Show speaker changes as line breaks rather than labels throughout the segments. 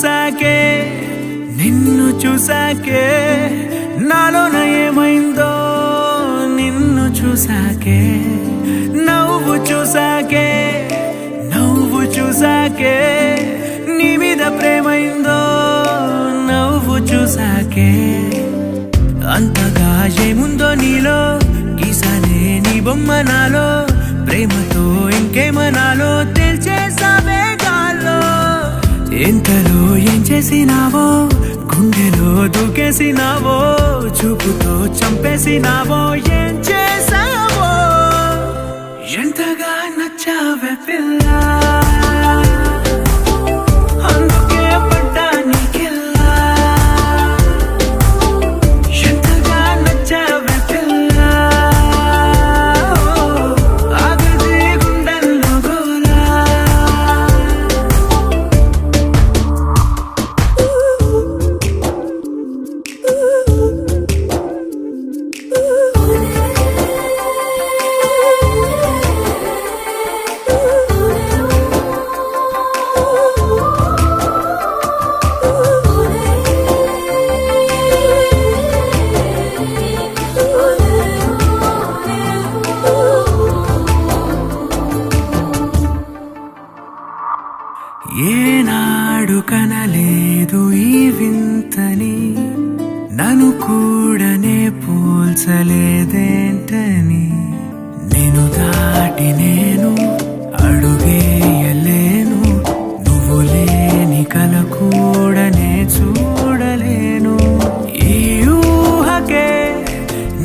చూసాకే నిన్ను చూసాకే నాలోన ఏమైందో నిన్ను చూసాకే నవ్వు చూసాకే నీ మీద ప్రేమైందో నవ్వు చూసాకే అంతగా ఏముందో నీలో గీసానే నీ బొమ్మ నాలో ప్రేమతో ఇంకేమనాలో తెలిచేసావే గాల్లో ఎంతలో ఏం చేసినావో గుండెలో దూకేసినావో చూపుతో చంపేసినావో ఏం చేసావో ఎంతగా నచ్చావే పిల్ల అందుకే పడ్డా నీకెల్లా ఎంతగా నచ్చావే పిల్ల ఆగది గుండెల్లో గోలా ఏనాడు కనలేదు ఈ వింతని నన్ను కూడానే పోల్చలేదేంటని నేను దాటి నేను అడుగేయలేను నువ్వు లేని కల కూడానే చూడలేను ఈ ఊహకే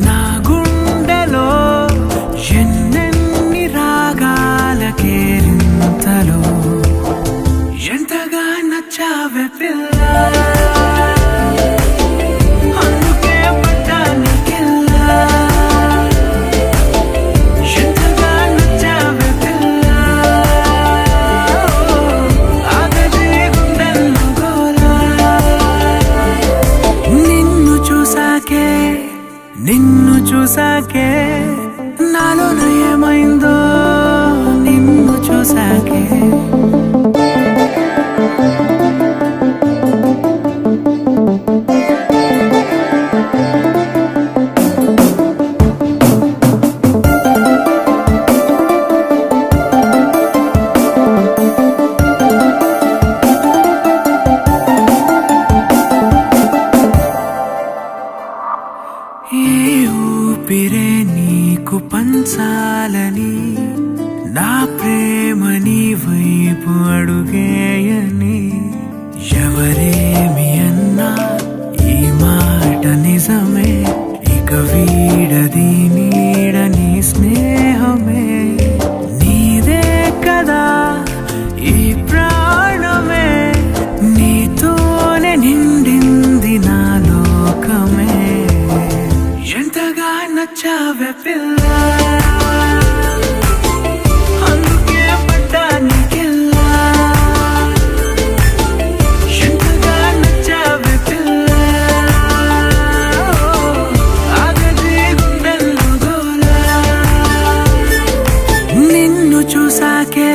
నా గుండెలో ఎన్నెన్ని రాగాలకేరింతలో ఎంతగా నచ్చావే పిల్ల అందుకే పడ్డా నీకెల్లా ఎంతగా నచ్చావే పిల్ల ఆగది గుండెల్లో గోలా నిన్ను చూసాకే నాలోన ఏమైందో నిన్ను చూసాకే ఏ ఊపిరే నీకు పంచాలని నా ప్రేమ నీ వైపు అడుగేయని ఎవరేమి అన్నా ఈ మాట నిజమే ఇక వీడది నీడని స్నేహమే నీదే కదా ఈ ప్రాణమే నీతోనే నిండింది నా లోకమే ఎంతగా నచ్చావే పిల్ల అందుకే పడ్డా నీకెల్లా ఎంతగా నచ్చావే పిల్ల ఆగది గుండెల్లో గోలా నిన్ను చూసాకే